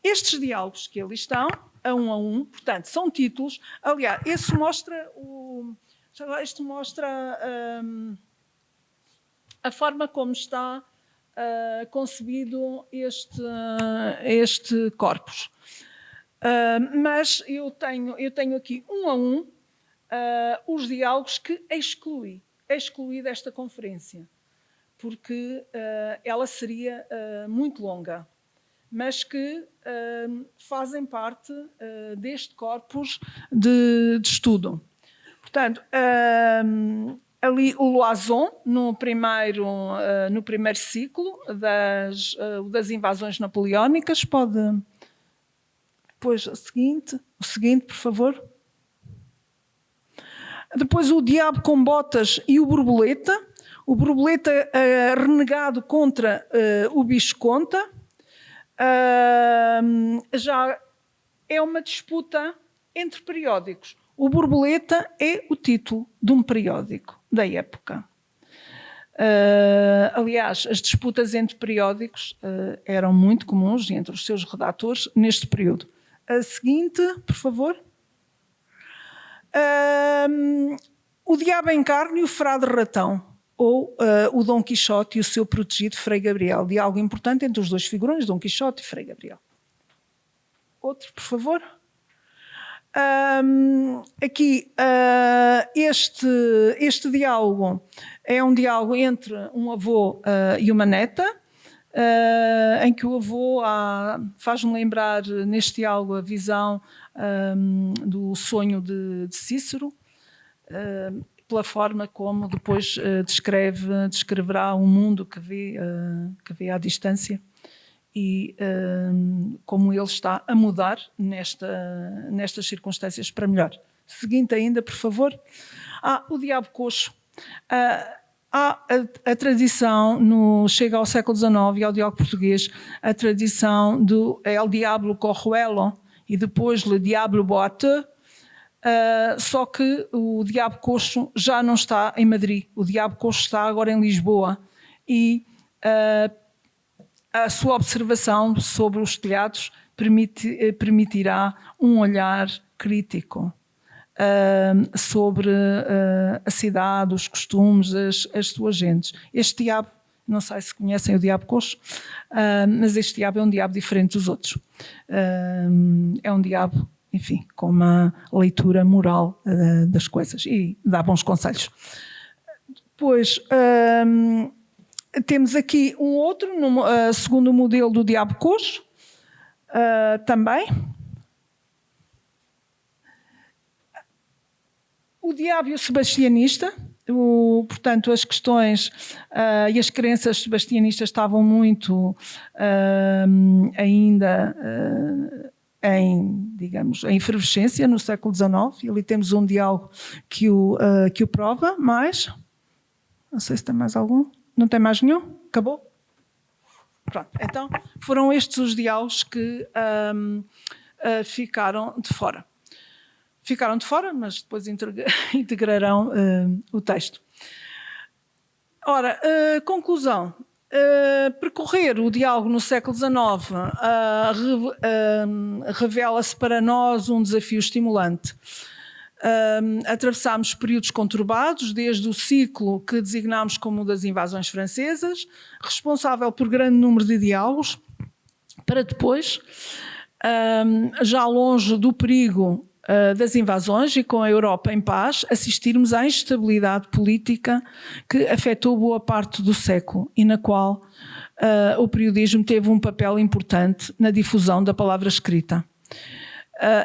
Estes diálogos que ali estão, a um, portanto, são títulos. Aliás, este mostra a forma como está concebido este corpus. Mas eu tenho aqui um a um os diálogos que excluí desta conferência, porque ela seria muito longa, mas que fazem parte deste corpus de estudo. Portanto, ali o Loison, no primeiro ciclo das invasões napoleónicas, pode... Depois o seguinte, por favor. Depois o Diabo com Botas e o Borboleta. O Borboleta renegado contra o Bicho-Conta. Já é uma disputa entre periódicos. O Borboleta é o título de um periódico da época. Aliás, as disputas entre periódicos eram muito comuns entre os seus redatores neste período. A seguinte, por favor. O Diabo em Carne e o Frade Ratão, ou o Dom Quixote e o seu protegido Frei Gabriel. Diálogo importante entre os dois figurões, Dom Quixote e Frei Gabriel. Outro, por favor. Aqui, este diálogo é um diálogo entre um avô e uma neta, em que o avô faz-me lembrar neste diálogo a visão do sonho de Cícero, pela forma como depois descreverá um mundo que vê à distância e como ele está a mudar nestas circunstâncias para melhor. Seguinte ainda, por favor. O Diabo Coxo. Há a tradição, chega ao século XIX e ao diálogo português, a tradição do El Diablo Corruelo e depois Le Diablo Boite, só que o Diabo Coxo já não está em Madrid. O Diabo Coxo está agora em Lisboa e a sua observação sobre os telhados permitirá um olhar crítico sobre a cidade, os costumes, as suas gentes. Este diabo, não sei se conhecem o Diabo Coxo, mas este diabo é um diabo diferente dos outros. É um diabo, enfim, com uma leitura moral das coisas e dá bons conselhos. Depois, temos aqui um outro, segundo o modelo do Diabo Coxo, também. O Diabo e o Sebastianista, portanto, as questões e as crenças sebastianistas estavam muito ainda em efervescência no século XIX. E ali temos um diálogo que o prova mais. Não sei se tem mais algum. Não tem mais nenhum? Acabou? Pronto, então foram estes os diálogos que ficaram de fora. Ficaram de fora, mas depois integrarão o texto. Ora, conclusão. Percorrer o diálogo no século XIX revela-se para nós um desafio estimulante. Atravessámos períodos conturbados, desde o ciclo que designámos como o das invasões francesas, responsável por grande número de diálogos, para depois, já longe do perigo das invasões e com a Europa em paz, assistirmos à instabilidade política que afetou boa parte do século e na qual o periodismo teve um papel importante na difusão da palavra escrita.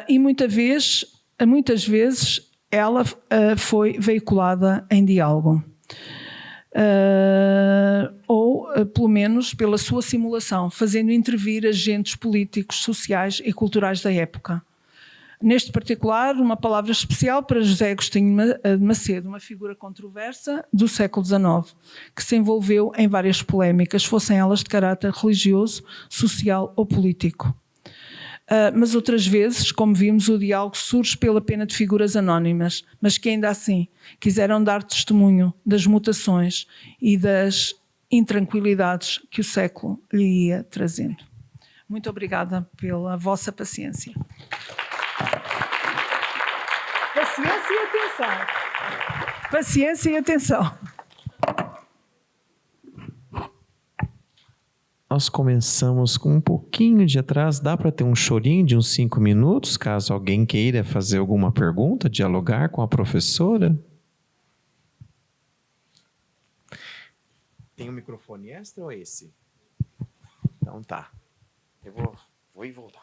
E muitas vezes ela foi veiculada em diálogo. Ou, pelo menos, pela sua simulação, fazendo intervir agentes políticos, sociais e culturais da época. Neste particular, uma palavra especial para José Agostinho de Macedo, uma figura controversa do século XIX, que se envolveu em várias polémicas, fossem elas de caráter religioso, social ou político. Mas outras vezes, como vimos, o diálogo surge pela pena de figuras anónimas, mas que ainda assim quiseram dar testemunho das mutações e das intranquilidades que o século lhe ia trazendo. Muito obrigada pela vossa paciência. Paciência e atenção. Paciência e atenção. nós começamos com um pouquinho de atraso. Dá para ter um chorinho de uns 5 minutos, caso alguém queira fazer alguma pergunta, dialogar com a professora? Tem um microfone extra ou esse? Então tá. Eu vou e voltar.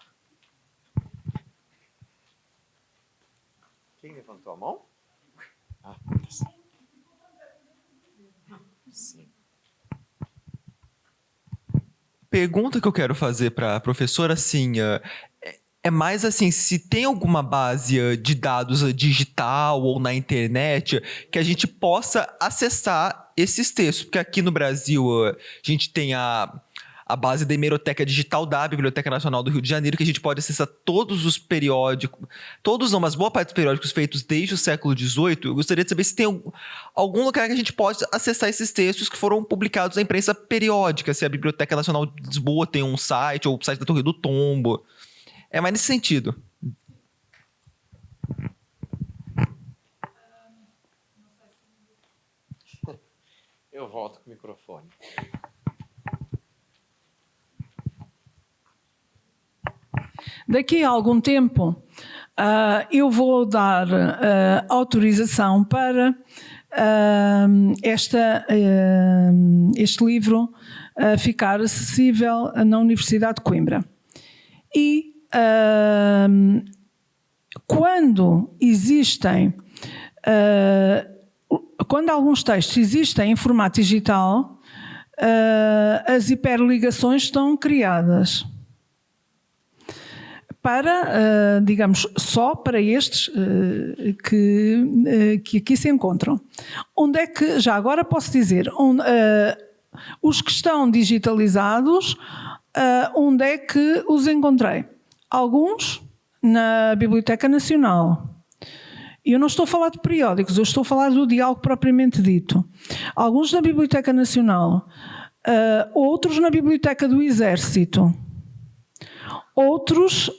Quem levantou a mão? Ah, tá. Sim. Pergunta que eu quero fazer para a professora, assim, é mais assim, se tem alguma base de dados digital ou na internet que a gente possa acessar esses textos, porque aqui no Brasil a gente tem a base da hemeroteca digital da Biblioteca Nacional do Rio de Janeiro, que a gente pode acessar todos os periódicos, todos não, mas boa parte dos periódicos feitos desde o século XVIII. Eu gostaria de saber se tem algum lugar que a gente pode acessar esses textos que foram publicados na imprensa periódica, se a Biblioteca Nacional de Lisboa tem um site, ou o site da Torre do Tombo. É mais nesse sentido. Eu volto com o microfone. Daqui a algum tempo, eu vou dar autorização para este livro ficar acessível na Universidade de Coimbra. E quando alguns textos existem em formato digital, as hiperligações estão criadas para, digamos, só para estes que aqui se encontram. Onde é que, já agora posso dizer, os que estão digitalizados, onde é que os encontrei? Alguns na Biblioteca Nacional. Eu não estou a falar de periódicos, eu estou a falar do diálogo propriamente dito. Alguns na Biblioteca Nacional, outros na Biblioteca do Exército, outros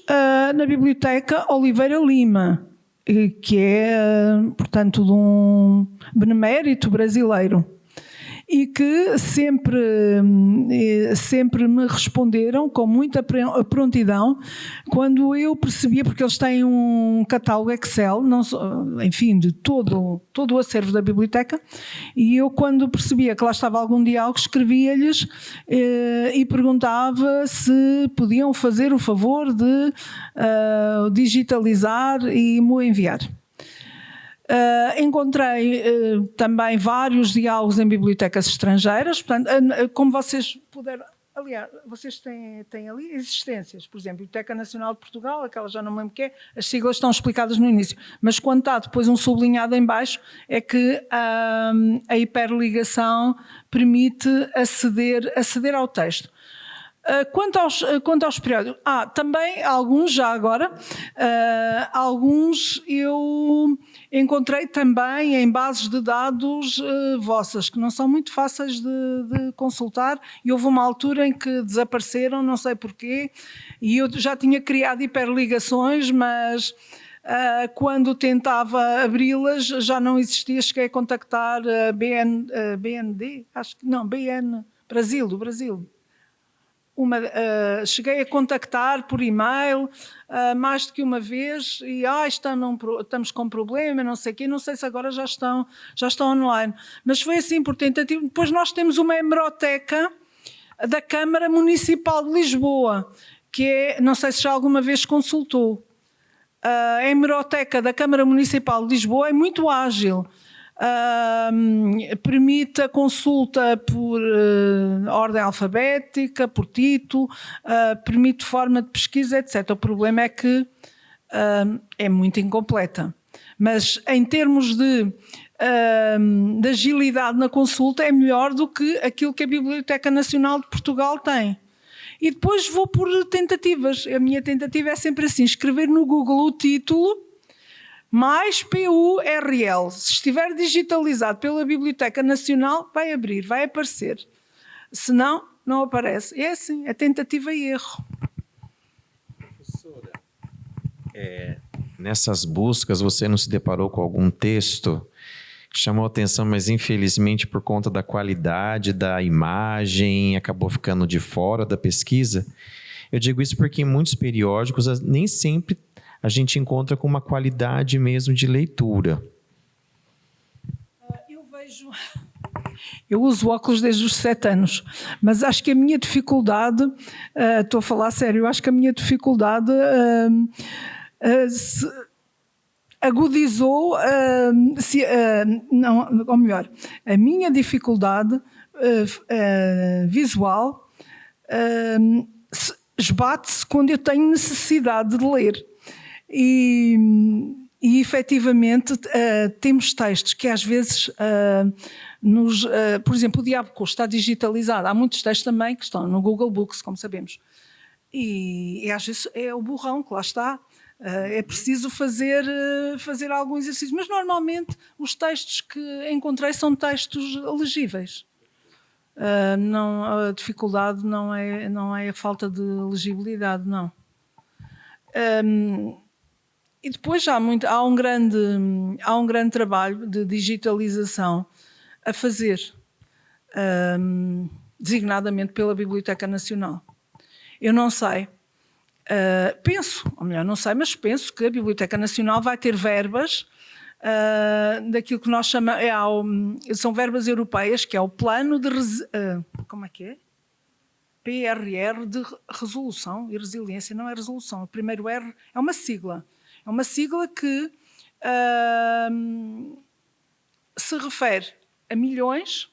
na Biblioteca Oliveira Lima, que é, portanto, de um benemérito brasileiro. E que sempre me responderam com muita prontidão quando eu percebia, porque eles têm um catálogo Excel, enfim, de todo o acervo da biblioteca, e eu, quando percebia que lá estava algum diálogo, escrevia-lhes e perguntava se podiam fazer o favor de digitalizar e me enviar. Encontrei também vários diálogos em bibliotecas estrangeiras, portanto, como vocês puderam, aliás, vocês têm ali existências, por exemplo, Biblioteca Nacional de Portugal, aquela já não me lembro o que é, as siglas estão explicadas no início, mas quando está depois um sublinhado em baixo é que a hiperligação permite aceder ao texto. Quanto aos periódicos, também alguns, já agora, alguns eu encontrei também em bases de dados vossas, que não são muito fáceis de consultar, e houve uma altura em que desapareceram, não sei porquê, e eu já tinha criado hiperligações, mas quando tentava abri-las já não existia. Cheguei a contactar a BND, acho que não, BN, do Brasil. Cheguei a contactar por e-mail mais do que uma vez e estamos com problema, não sei o quê, não sei se agora já estão online. Mas foi assim por tentativa. Depois nós temos uma hemeroteca da Câmara Municipal de Lisboa, que é, não sei se já alguma vez consultou. A hemeroteca da Câmara Municipal de Lisboa é muito ágil. Permite a consulta por ordem alfabética, por título, permite forma de pesquisa, etc. O problema é que é muito incompleta. Mas em termos de agilidade na consulta é melhor do que aquilo que a Biblioteca Nacional de Portugal tem. E depois vou por tentativas. A minha tentativa é sempre assim, escrever no Google o título mais PURL. Se estiver digitalizado pela Biblioteca Nacional, vai abrir, vai aparecer. Se não, não aparece. É assim, é tentativa e erro. Professora, nessas buscas você não se deparou com algum texto que chamou a atenção, mas infelizmente por conta da qualidade da imagem, acabou ficando de fora da pesquisa. Eu digo isso porque em muitos periódicos nem sempre a gente encontra com uma qualidade mesmo de leitura. Eu uso óculos desde os 7 anos, mas acho que a minha dificuldade, estou a falar sério, acho que a minha dificuldade agudizou, não, ou melhor, a minha dificuldade visual esbate-se quando eu tenho necessidade de ler. E efetivamente temos textos que às vezes por exemplo, o Diabo Coxo está digitalizado. Há muitos textos também que estão no Google Books, como sabemos. E às vezes é o burrão que lá está. É preciso fazer algum exercício. Mas normalmente os textos que encontrei são textos legíveis. Não, a dificuldade não é a falta de legibilidade, não. E depois há um grande trabalho de digitalização a fazer, designadamente pela Biblioteca Nacional. Eu não sei, penso, ou melhor, não sei, mas penso que a Biblioteca Nacional vai ter verbas daquilo que nós chamamos, são verbas europeias, que é o Plano de como é que é? PRR de Resolução e Resiliência. Não é resolução, o primeiro R é uma sigla. É uma sigla que se refere a milhões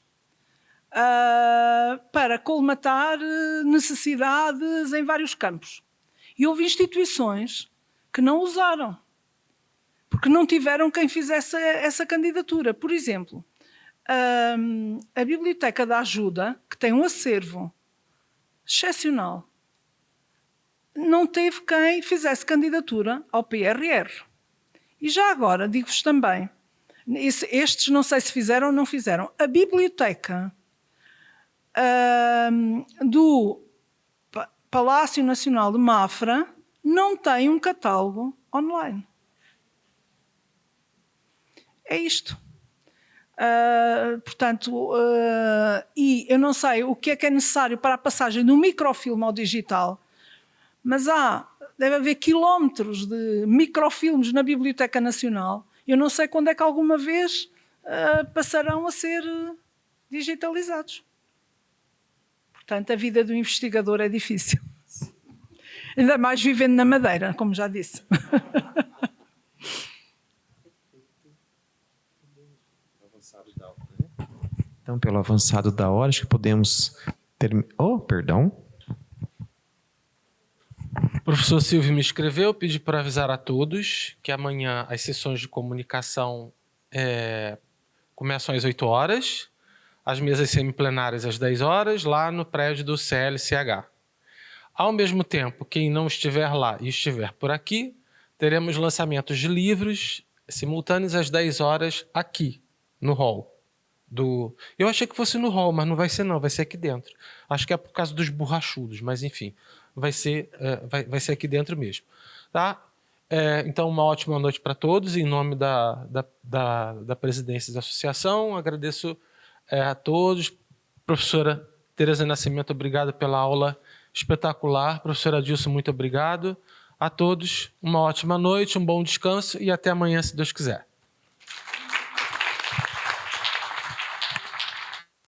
para colmatar necessidades em vários campos. E houve instituições que não usaram, porque não tiveram quem fizesse essa candidatura. Por exemplo, a Biblioteca da Ajuda, que tem um acervo excepcional, não teve quem fizesse candidatura ao PRR. E já agora, digo-vos também, estes não sei se fizeram ou não fizeram, a biblioteca do Palácio Nacional de Mafra não tem um catálogo online. É isto. Portanto, e eu não sei o que é necessário para a passagem do microfilme ao digital, mas deve haver quilómetros de microfilmes na Biblioteca Nacional. Eu não sei quando é que alguma vez passarão a ser digitalizados. Portanto, a vida do investigador é difícil. Ainda mais vivendo na Madeira, como já disse. Então, pelo avançado da hora, acho que podemos terminar. Oh, perdão. O professor Silvio me escreveu, pedi para avisar a todos que amanhã as sessões de comunicação começam às 8 horas, as mesas semiplenárias às 10 horas, lá no prédio do CLCH. Ao mesmo tempo, quem não estiver lá e estiver por aqui, teremos lançamentos de livros simultâneos às 10 horas aqui, no hall. Eu achei que fosse no hall, mas não vai ser não, vai ser aqui dentro. Acho que é por causa dos borrachudos, mas enfim, vai ser aqui dentro mesmo. Tá? Então, uma ótima noite para todos. Em nome da presidência da associação, agradeço a todos. Professora Tereza Nascimento, obrigado pela aula espetacular. Professora Dilson, muito obrigado. A todos, uma ótima noite, um bom descanso e até amanhã, se Deus quiser.